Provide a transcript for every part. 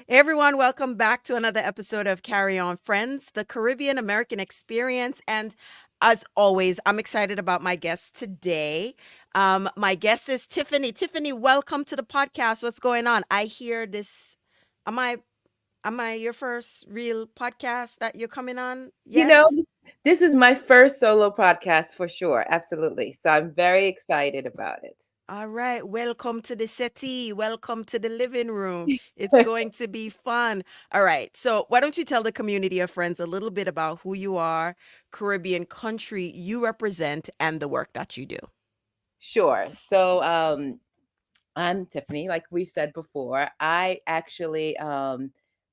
Hey everyone, welcome back to another episode of Carry On Friends, the Caribbean American experience. And as always, I'm excited about my guest today. My guest is Tiffany. Tiffany, welcome to the podcast. What's going on? I hear this. Am I am I your first real podcast that you're coming on? You know, Yes? this is my first solo podcast for sure. Absolutely. So I'm very excited about it. All right, welcome to the settee. Welcome to the living room. It's going to be fun. All right, so why don't you tell the community of friends a little bit about who you are, Caribbean country you represent, and the work that you do? Sure. I'm Tiffany, like we've said before. I actually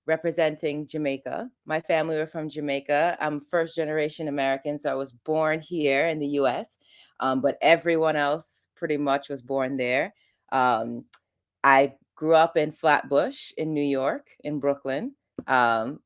representing Jamaica. My family were from Jamaica. I'm first generation American, so I was born here in the US. But everyone else pretty much was born there. Um, I grew up in Flatbush in New York, in Brooklyn,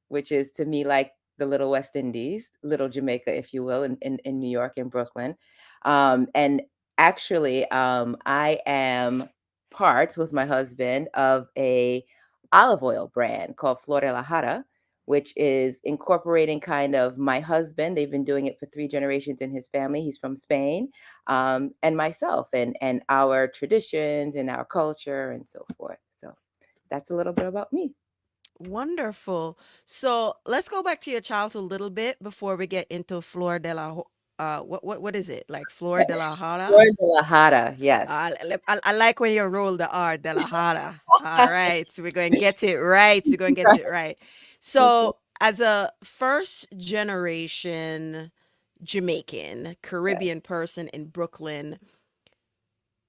which is to me like the little West Indies, little Jamaica, if you will, in New York and Brooklyn. And actually, I am part with my husband of a olive oil brand called Flor de la Jara, which is incorporating kind of my husband. They've been doing it for three generations in his family. He's from Spain, and myself and our traditions and our culture and so forth. So that's a little bit about me. Wonderful. So let's go back to your childhood a little bit before we get into Flor de la what is it? Like Flor de la Flor Jara? de la Jara, yes. I like when you roll the R, de la Jara. All right. So we're going to get it right. We're going to get it right. So, as a first generation Jamaican, Yeah. Caribbean person in Brooklyn,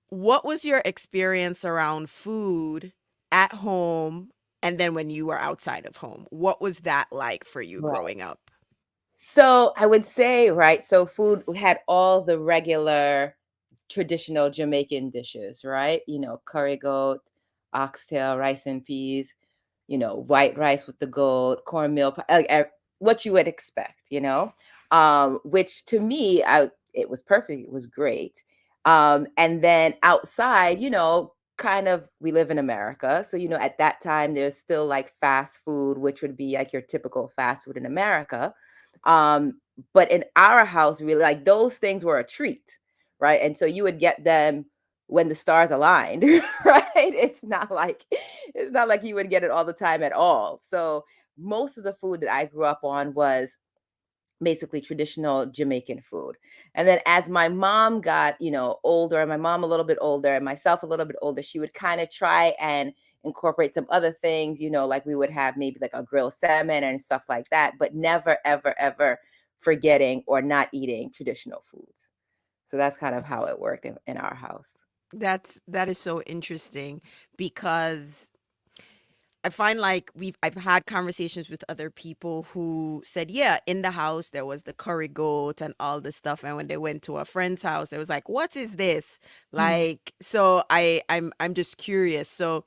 what was your experience around food at home and then when you were outside of home? What was that like for you Right. growing up? So I would say, right, so food had all the regular traditional Jamaican dishes, right? Curry goat, oxtail, rice and peas, white rice with the goat, cornmeal, what you would expect. Which to me, it was perfect. It was great. And then outside, kind of we live in America. So, at that time, there's still like fast food, which would be like your typical fast food in America. But in our house, really, like those things were a treat, right? And so you would get them when the stars aligned, right? It's not like you would get it all the time at all. So most of the food that I grew up on was basically traditional Jamaican food. And then as my mom got, older, my mom a little bit older and myself a little bit older, she would kind of try and incorporate some other things, like we would have maybe like a grilled salmon and stuff like that, but never, ever, ever forgetting or not eating traditional foods. So that's kind of how it worked in our house. That is so interesting because I find like I've had conversations with other people who said, yeah, in the house there was the curry goat and all this stuff, and when they went to a friend's house, they was like, "What is this?" Mhm. Like, so I'm just curious. So,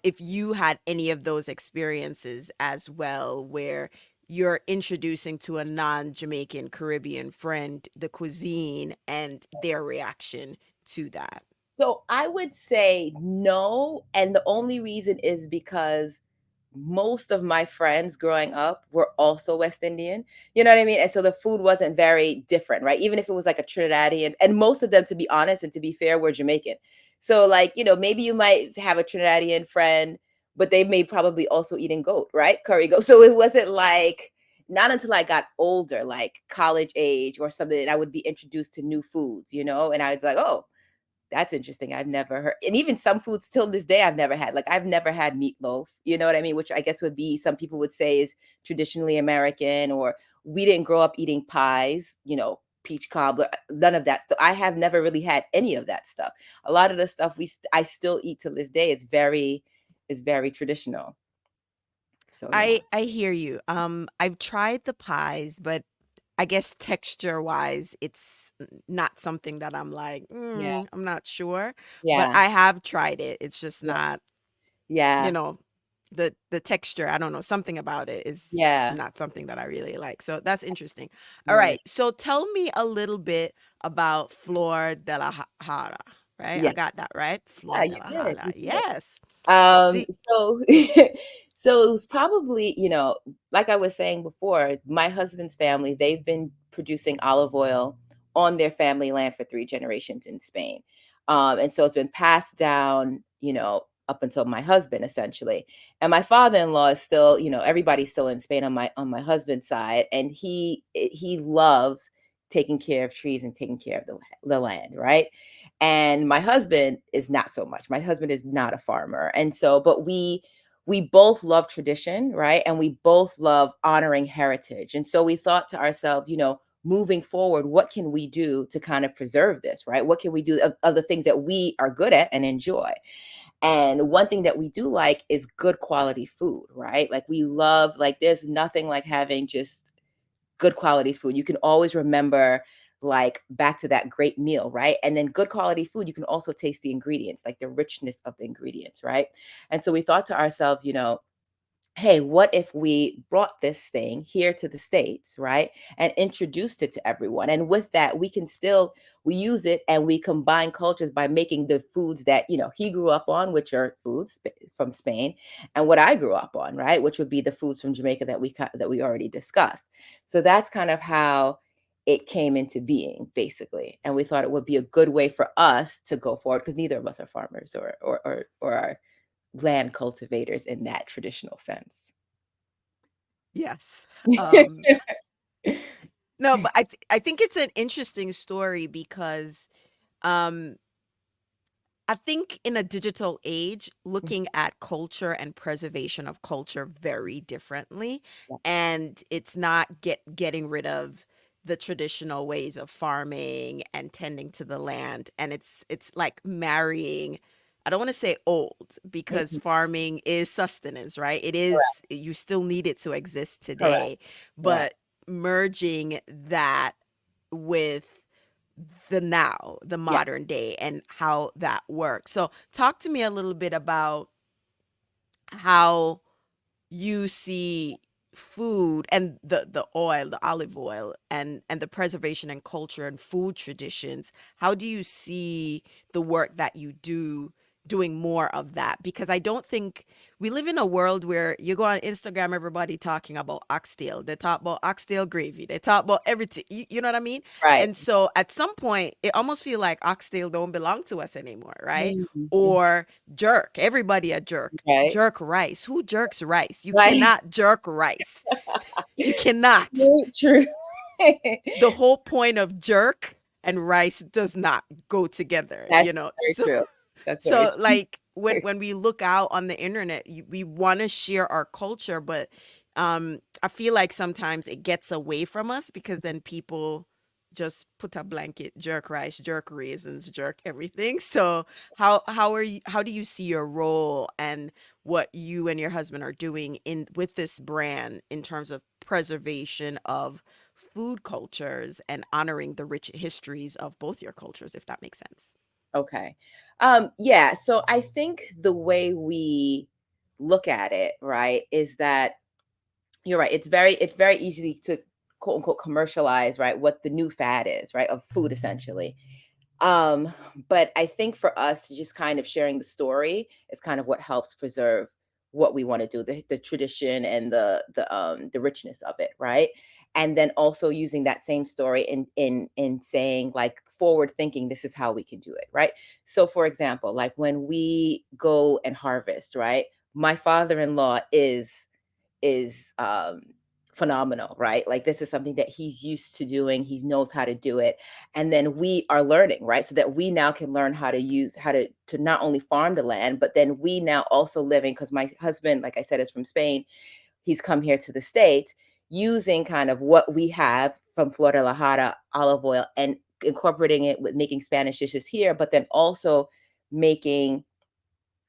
if you had any of those experiences as well, where you're introducing to a non-Jamaican Caribbean friend the cuisine and their reaction to that. So I would say no. And the only reason is because most of my friends growing up were also West Indian. You know what I mean? And so the food wasn't very different, right? Even if it was like a Trinidadian, and most of them, to be honest and to be fair, were Jamaican. So, like, maybe you might have a Trinidadian friend, but they may probably also eating goat, right? Curry goat. So it wasn't like, not until I got older, like college age or something, that I would be introduced to new foods, and I'd be like, oh, that's interesting. I've never heard, and even some foods till this day I've never had. Like I've never had meatloaf. You know what I mean? Which I guess would be, some people would say, is traditionally American. Or we didn't grow up eating pies. Peach cobbler, none of that. So I have never really had any of that stuff. A lot of the stuff I still eat till this day. Is very traditional. So yeah. I hear you. I've tried the pies, but I guess texture wise, it's not something that I'm like, Yeah. I'm not sure. But Yeah. I have tried it. It's just Yeah. not, you Yeah. know, the texture. I don't know. Something about it is Yeah. not something that I really like. So that's interesting. All Right. right. So tell me a little bit about Flor de la Jara, right? I got Yes. that right. Yeah, Flor de you la did. Jara. You did. Yes. Um, See, so So it was probably, like I was saying before, my husband's family, they've been producing olive oil on their family land for 3 generations in Spain. And so it's been passed down, up until my husband essentially. And my father-in-law is still, everybody's still in Spain on my husband's side. And he loves taking care of trees and taking care of the land, right? And my husband is not so much. My husband is not a farmer. And so, but we both love tradition, right? And we both love honoring heritage. And so we thought to ourselves, moving forward, what can we do to kind of preserve this, right? What can we do of the things that we are good at and enjoy? And one thing that we do like is good quality food, right? Like we love, like there's nothing like having just good quality food. You can always remember like back to that great meal, right? And then good quality food, you can also taste the ingredients, like the richness of the ingredients, right? And so we thought to ourselves, hey, what if we brought this thing here to the States, right? And introduced it to everyone. And with that, we use it and we combine cultures by making the foods that, he grew up on, which are foods from Spain, and what I grew up on, right? Which would be the foods from Jamaica that we already discussed. So that's kind of how it came into being, basically. And we thought it would be a good way for us to go forward because neither of us are farmers or are land cultivators in that traditional sense. Yes. Um, no, but I think it's an interesting story because, um, I think in a digital age, looking at culture and preservation of culture very differently, Yeah, and it's not getting rid of the traditional ways of farming and tending to the land, and it's like marrying. I don't want to say old because mhm, farming is sustenance, right? It is, correct, you still need it to exist correct, today, correct. but merging that with the now, the Yeah, modern day, and how that works. So, talk to me a little bit about how you see food and the oil, the olive oil, and the preservation and culture and food traditions. How do you see the work that you do doing more of that? Because I don't think we live in a world where you go on Instagram, everybody talking about oxtail. They talk about oxtail gravy. They talk about everything. You know what I mean? right. And so at some point, it almost feel like oxtail don't belong to us anymore, right? Mhm, Or jerk. Everybody a jerk. right, Jerk rice. Who jerks rice? You right. cannot jerk rice. You cannot. True, true. The whole point of jerk and rice does not go together, you That's know. very So true. That's very so true. like when we look out on the internet, we want to share our culture, but I feel like sometimes it gets away from us because then people just put a blanket jerk rice, jerk raisins, jerk everything. So how do you see your role and what you and your husband are doing in with this brand in terms of preservation of food cultures and honoring the rich histories of both your cultures, if that makes sense? Okay. Yeah, so I think the way we look at it, right, is that you're right. It's very easy to quote unquote commercialize, right, what the new fad is, right, of food essentially. Um, but I think for us, just kind of sharing the story is kind of what helps preserve what we want to do, the tradition and the richness of it, right? And then also using that same story in saying like forward thinking, this is how we can do it, right? So for example, like when we go and harvest, right? My father-in-law is phenomenal, right? Like this is something that he's used to doing. He knows how to do it. And then we are learning, right? So that we now can learn how to not only farm the land, but then we now also living because my husband, like I said, is from Spain. He's come here to the States using kind of what we have from Flor de la Jara olive oil and incorporating it with making Spanish dishes here, but then also making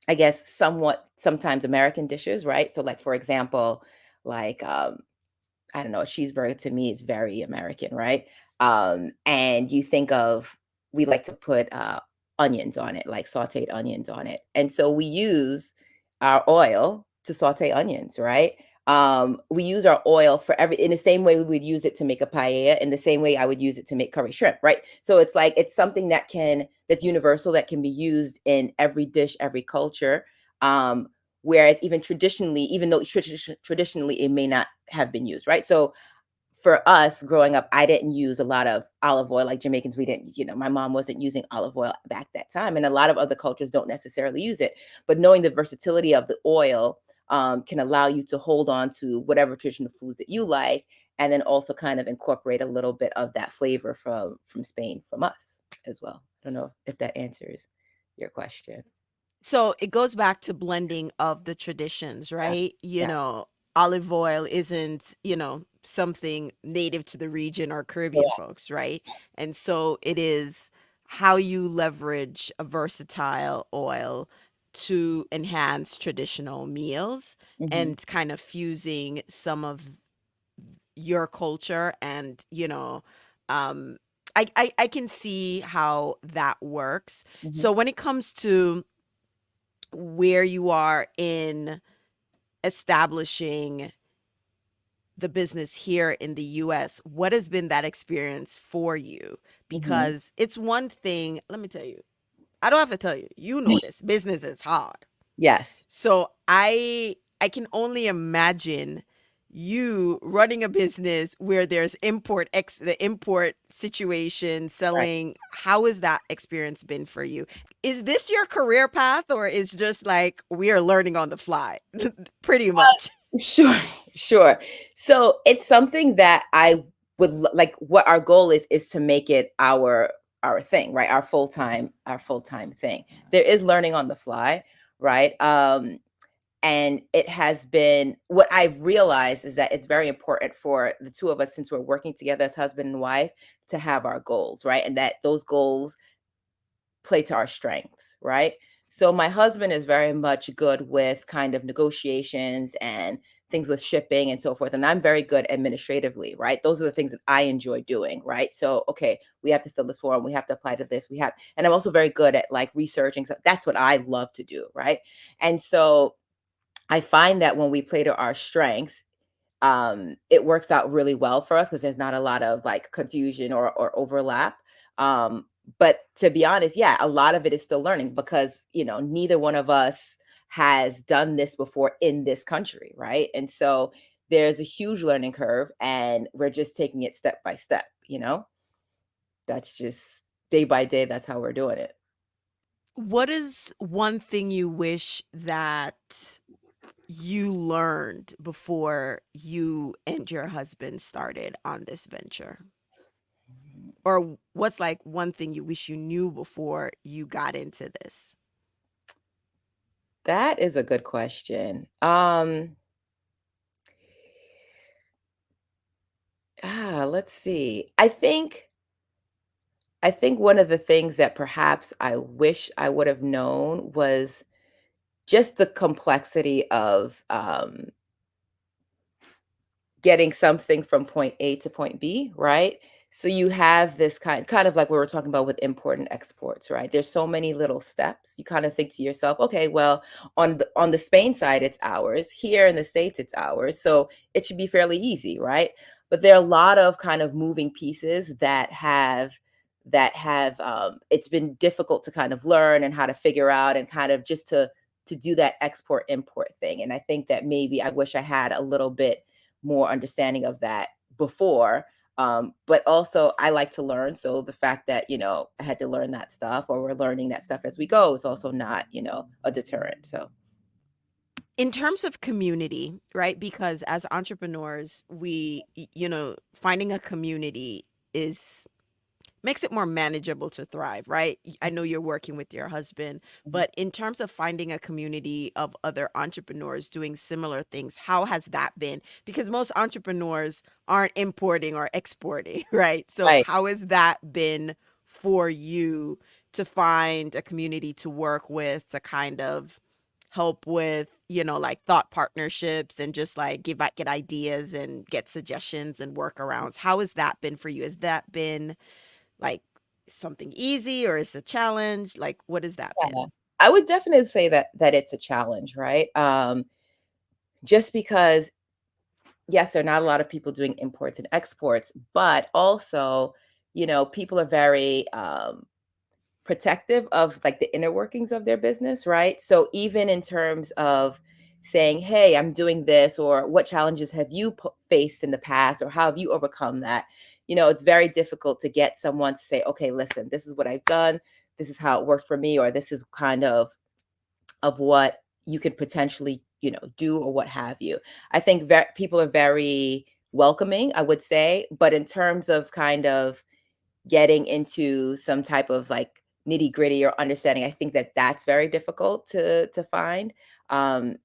I guess somewhat sometimes American dishes, right? So like for example, like I don't know, a cheeseburger to me is very American, right? And you think of we like to put onions on it, like sauteed onions on it. And so we use our oil to saute onions, right? We use our oil for every in the same way we would use it to make a paella, in the same way I would use it to make curry shrimp, right? So it's like it's something that's universal that can be used in every dish, every culture. Um, whereas even traditionally, even though traditionally it may not have been used, right? So for us growing up, I didn't use a lot of olive oil like Jamaicans. We didn't, my mom wasn't using olive oil back that time. And a lot of other cultures don't necessarily use it. But knowing the versatility of the oil can allow you to hold on to whatever traditional foods that you like, and then also kind of incorporate a little bit of that flavor from Spain from us as well. I don't know if that answers your question. So it goes back to blending of the traditions, Yeah. right? Yeah. Olive oil isn't, something native to the region or Caribbean Correct. folks, right? And so it is how you leverage a versatile oil to enhance traditional meals Hmm. and kind of fusing some of your culture and, um I can see how that works. Hmm. So when it comes to where you are in establishing the business here in the US, what has been that experience for you? Hmm. Because it's one thing, let me tell you, I don't have to tell you, you know this, business is hard. Yes. So I can only imagine you running a business where there's the import situation Right. selling. How has that experience been for you? Is this your career path or is just like we are learning on the fly? Pretty much. Sure, sure. So it's something that I would like. What our goal is to make it our thing, right? Our full time thing. There is learning on the fly, right? And it has been what I've realized is that it's very important for the two of us, since we're working together as husband and wife, to have our goals, right? And that those goals play to our strengths, right? So my husband is very much good with kind of negotiations and things with shipping and so forth. And I'm very good administratively, right? Those are the things that I enjoy doing, right? So, okay, we have to fill this form, we have to apply to this, and I'm also very good at like researching. So that's what I love to do, right? And so I find that when we play to our strengths, it works out really well for us because there's not a lot of like confusion or overlap. Um, but to be honest, yeah, a lot of it is still learning because neither one of us has done this before in this country, right? And so there's a huge learning curve, and we're just taking it step by step. That's just day by day. That's how we're doing it. What is one thing you wish that you learned before you and your husband started on this venture? Or what's like one thing you wish you knew before you got into this? That is a good question. Let's see. I think one of the things that perhaps I wish I would have known was just the complexity of getting something from point A to point B, right? So you have this kind of like we were talking about with import and exports, right? There's so many little steps. You kind of think to yourself, okay, well, on the Spain side it's ours. Here in the States it's ours. So it should be fairly easy, right? But there are a lot of kind of moving pieces that have it's been difficult to kind of learn and how to figure out and kind of just to do that export import thing. And I think that maybe I wish I had a little bit more understanding of that before. But also, I like to learn. So the fact that, I had to learn that stuff or we're learning that stuff as we go is also not, a deterrent. So, In terms of community, right? Because as entrepreneurs, finding a community is makes it more manageable to thrive, right? I know you're working with your husband, mhm. but in terms of finding a community of other entrepreneurs doing similar things, how has that been? Because most entrepreneurs aren't importing or exporting, right? So, Right. how has that been for you to find a community to work with to kind of help with, like thought partnerships and just like get ideas and get suggestions and workarounds? How has that been for you? Has that been like something easy or is it a challenge? Like, what has that Yeah. been? I would definitely say that it's a challenge, right? Just because, yes, there are not a lot of people doing imports and exports, but also, people are very protective of like the inner workings of their business, right? So even in terms of saying, hey, I'm doing this, or what challenges have you faced in the past, or how have you overcome that? It's very difficult to get someone to say, okay, listen, this is what I've done, this is how it worked for me, or this is kind of what you could potentially, do, or what have you. I think people are very welcoming, I would say, but in terms of kind of getting into some type of like nitty gritty or understanding, I think that that's very difficult to find. Um,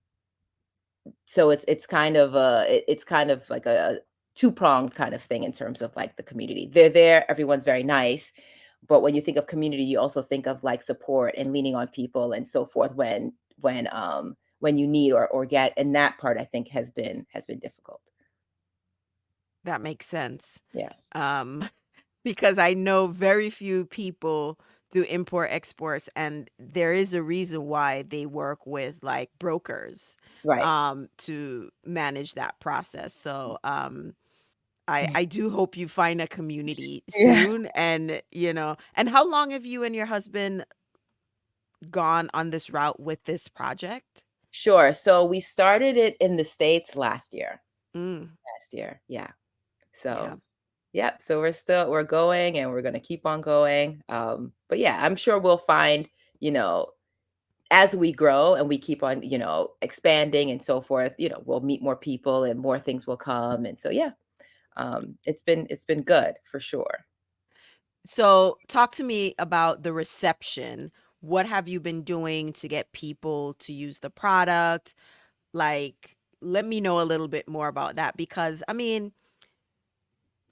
so it's kind of like a two-pronged kind of thing in terms of like the community. They're there, everyone's very nice, but when you think of community, you also think of like support and leaning on people and so forth when you need or get, and that part I think has been difficult. That makes sense. Yeah. Um, because I know very few people do import exports, and there is a reason why they work with like brokers Right. to manage that process. So I do hope you find a community Yeah. soon. And and how long have you and your husband gone on this route with this project? Sure. So we started it in the States last year. Mm, Last year. Yeah. yeah. So, yep. So we're going and we're going to keep on going. But yeah, I'm sure we'll find, you know, as we grow and we keep on, expanding and so forth, we'll meet more people and more things will come. And so, yeah, it's been good for sure. So, talk to me about the reception. What have you been doing to get people to use the product? Like, let me know a little bit more about that because, I mean,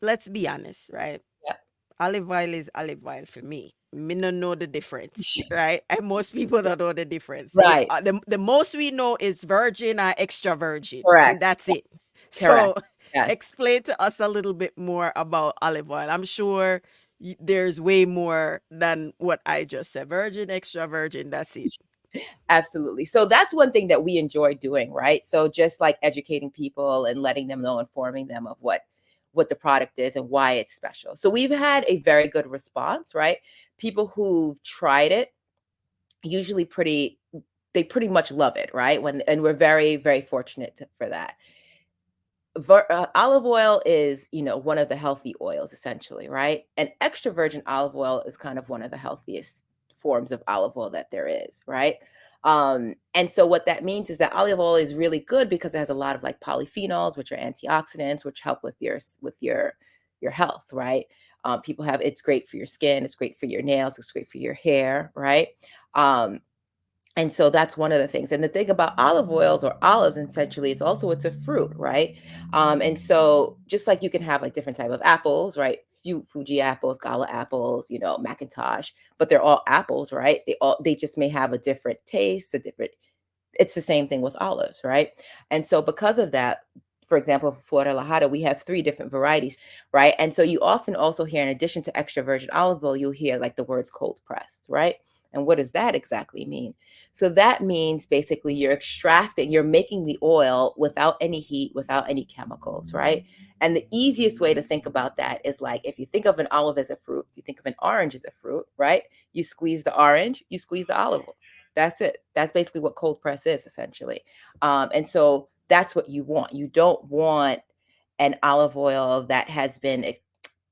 let's be honest, right? Yeah. Olive oil is olive oil for me. Me no know the difference, right? And most people don't know the difference. Right. The most we know is virgin or extra virgin, and Correct. that's it. Correct. So, Yes. explain to us a little bit more about olive oil. I'm sure there's way more than what I just said. Virgin, extra virgin, that's it. Absolutely. So that's one thing that we enjoy doing, right? So just like educating people and letting them know, informing them of what the product is and why it's special. So we've had a very good response, right? People who've tried it usually they pretty much love it, right? And we're very very fortunate for that. Olive oil is, one of the healthy oils essentially, right? And extra virgin olive oil is kind of one of the healthiest forms of olive oil that there is, right? And so what that means is that olive oil is really good because it has a lot of like polyphenols, which are antioxidants, which help with your health, right? People have it's great for your skin, it's great for your nails, it's great for your hair, right? Um, and so that's one of the things. And the thing about olive oils or olives essentially is also it's a fruit, right? And so just like you can have like different type of apples, right? Fuji apples, Gala apples, Macintosh, but they're all apples, right? They just may have a different taste, a different it's the same thing with olives, right? And so because of that, for example, for Flor Lajada, we have three different varieties, right? And so you often also hear, in addition to extra virgin olive oil, you'll hear like the words cold pressed, right? And what does that exactly mean? So that means basically you're making the oil without any heat, without any chemicals, right? And the easiest way to think about that is like if you think of an olive as a fruit, you think of an orange as a fruit, right? You squeeze the orange, you squeeze the olive oil. That's it. That's basically what cold press is essentially. And so that's what you want. You don't want an olive oil that has been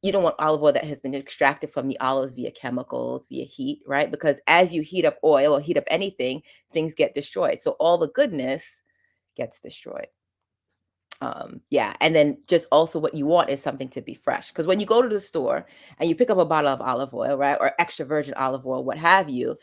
you don't want olive oil that has been extracted from the olives via chemicals, via heat, right? Because as you heat up oil or heat up anything, things get destroyed. So all the goodness gets destroyed. Yeah, and then just also what you want is something to be fresh. Because when you go to the store and you pick up a bottle of olive oil, right, or extra virgin olive oil, what have you,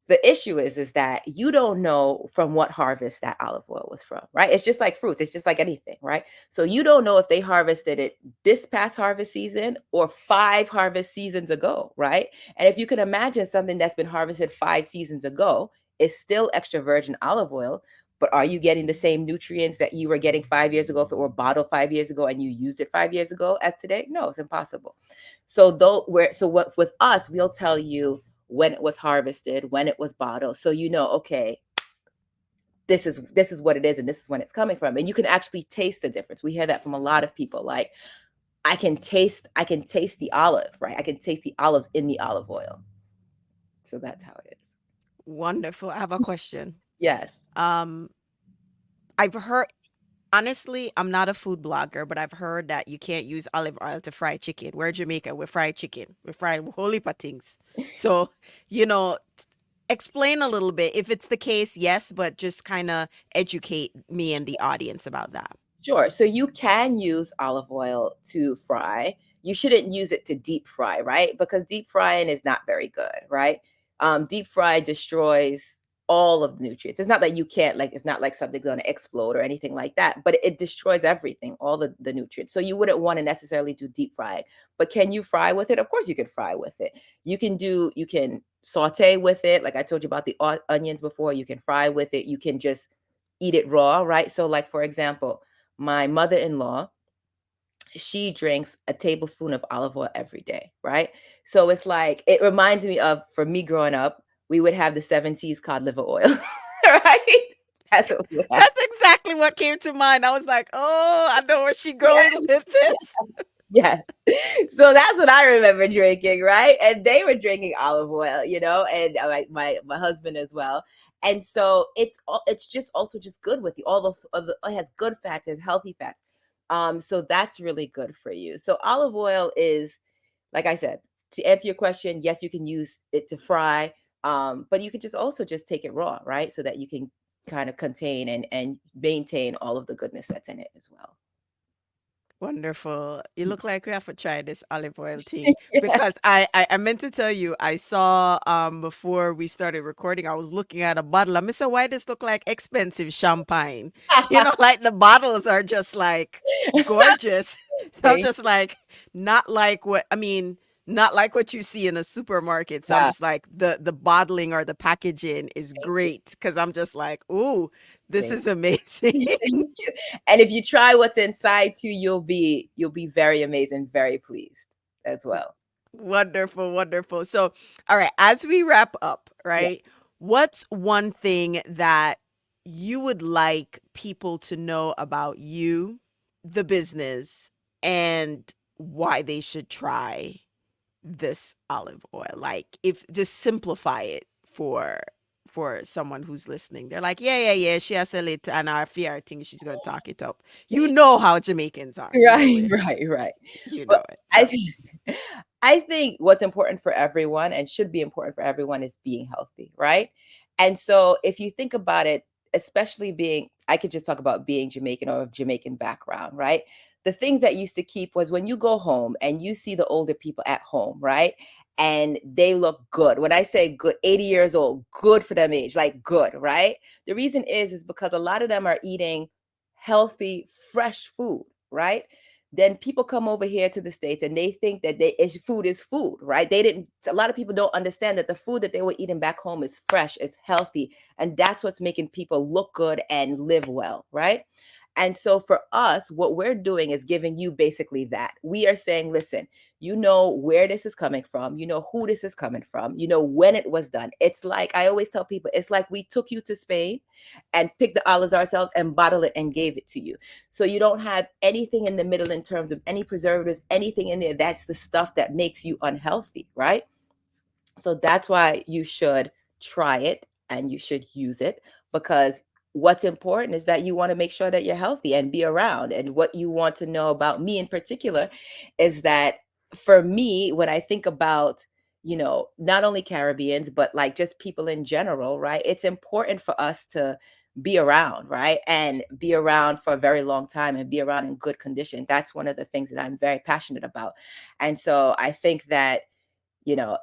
the issue is that you don't know from what harvest that olive oil was from, right? It's just like fruits, it's just like anything, right? So you don't know if they harvested it this past harvest season or 5 harvest seasons ago, right? And if you can imagine something that's been harvested 5 seasons ago, it's still extra virgin olive oil, but are you getting the same nutrients that you were getting 5 years ago if it were bottled 5 years ago and you used it 5 years ago as today? No, it's impossible. What with us, we'll tell you when it was harvested, when it was bottled. So okay, this is what it is and this is when it's coming from. And you can actually taste the difference. We hear that from a lot of people. Like I can taste the olive, right? I can taste the olives in the olive oil. So that's how it is. Wonderful. I have a question. Yes. Um, I've heard honestly, I'm not a food blogger, but I've heard that you can't use olive oil to fry chicken. We're Jamaica, we fry chicken. We fry a whole heap of things. So, you know, explain a little bit. If it's the case, yes, but just kind of educate me and the audience about that. Sure. So you can use olive oil to fry. You shouldn't use it to deep fry, right? Because deep frying is not very good, right? Deep fry destroys all of the nutrients. It's not that you can't, like, it's not like something's going to explode or anything like that, but it destroys everything, all the nutrients. So you wouldn't want to necessarily do deep frying. But can you fry with it? Of course you can fry with it. You can saute with it. Like I told you about the onions before, you can fry with it. You can just eat it raw, right? So, like, for example, my mother-in-law, she drinks a tablespoon of olive oil every day, right? So it's like it reminds me of, for me growing up, we would have the Seven Seas cod liver oil, right? That's what we would have. That's exactly what came to mind. I was like, oh, I know where she going Yes, with this. yes. So that's what I remember drinking, right? And they were drinking olive oil, and my husband as well. And so it's just also just good with you. It has good fats, it has healthy fats. So that's really good for you. So olive oil is, like I said, to answer your question, yes, you can use it to fry, but you could just also just take it raw, right? So that you can kind of contain and maintain all of the goodness that's in it as well. Wonderful. You look like we have to try this olive oil thing because I meant to tell you I saw before we started recording I was looking at a bottle. I said, why this look like expensive champagne? You know, like the bottles are just like gorgeous. So I'm Thank just like not like what I mean, not like what you see in a supermarket. So I'm yeah, just like the bottling or the packaging is thank you. great because I'm just like, ooh, this Thank is amazing. you. Thank you. And if you try what's inside too, you'll be very amazed and very pleased as well. Wonderful, wonderful. So, all right, as we wrap up, Yeah. right? What's one thing that you would like people to know about you, the business, and why they should try this olive oil? Like, if just simplify it for someone who's listening. They're like, yeah, yeah, yeah, she has sell it and our fear thing she's gonna talk it up. You know how Jamaicans are. You know Right, it. right, right. You Well, know it. I So think I think what's important for everyone and should be important for everyone is being healthy, right? And so if you think about it, especially being, I could just talk about being Jamaican or of Jamaican background, right? The things that used to keep was when you go home and you see the older people at home, right? And they look good. When I say good, 80 years old, good for them age, like good, right? The reason is because a lot of them are eating healthy, fresh food, right? Then people come over here to the States and they think that food is food, right? A lot of people don't understand that the food that they were eating back home is fresh, is healthy, and that's what's making people look good and live well, right? And so for us, what we're doing is giving you basically that. We are saying, listen, you know where this is coming from, you know who this is coming from, you know when it was done. It's like I always tell people, it's like we took you to Spain and picked the olives ourselves and bottled it and gave it to you. So you don't have anything in the middle in terms of any preservatives, anything in there. That's the stuff that makes you unhealthy, right? So that's why you should try it and you should use it, because what's important is that you want to make sure that you're healthy and be around. And what you want to know about me in particular is that, for me, when I think about, not only Caribbeans, but like just people in general, right? It's important for us to be around, right? And be around for a very long time and be around in good condition. That's one of the things that I'm very passionate about. And so I think that,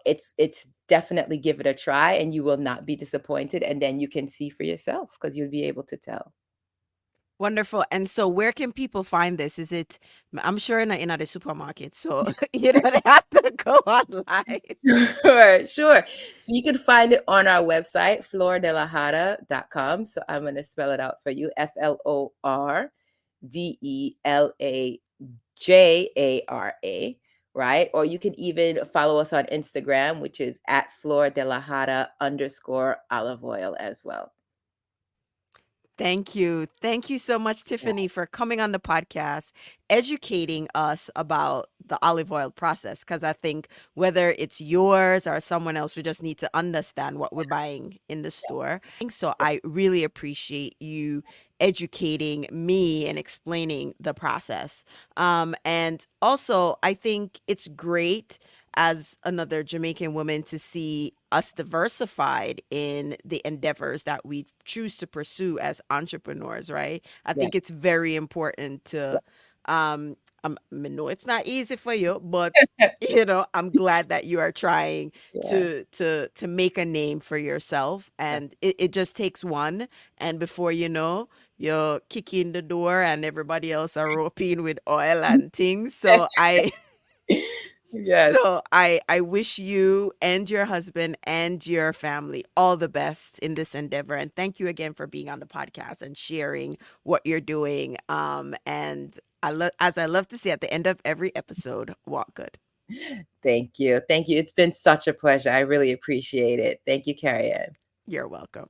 it's definitely, give it a try and you will not be disappointed, and then you can see for yourself because you'll be able to tell. wonderful. And so where can people find this? Is it I'm sure in a supermarket, so you don't have to go online. Sure, sure. So you can find it on our website, flordelahada.com. So I'm going to spell it out for you. FLORDELAJARA, right? Or you can even follow us on Instagram, which is at Flor de la Hada _olive oil as well. Thank you. Thank you so much, Yeah, Tiffany, for coming on the podcast, educating us about the olive oil process. Because I think whether it's yours or someone else, we just need to understand what we're buying in the store. So I really appreciate you educating me and explaining the process. And also, I think it's great as another Jamaican woman to see us diversified in the endeavors that we choose to pursue as entrepreneurs, right? I yeah, think it's very important yeah, to I know it's not easy for you, but you know, I'm glad that you are trying yeah, to make a name for yourself, and it just takes one, and before you know, you're kicking the door and everybody else are roping with oil and things. So I yes. so I wish you and your husband and your family all the best in this endeavor, and thank you again for being on the podcast and sharing what you're doing. And as I love to say at the end of every episode, walk good. Thank you. Thank you. It's been such a pleasure. I really appreciate it. Thank you, Carrie Ann. You're welcome.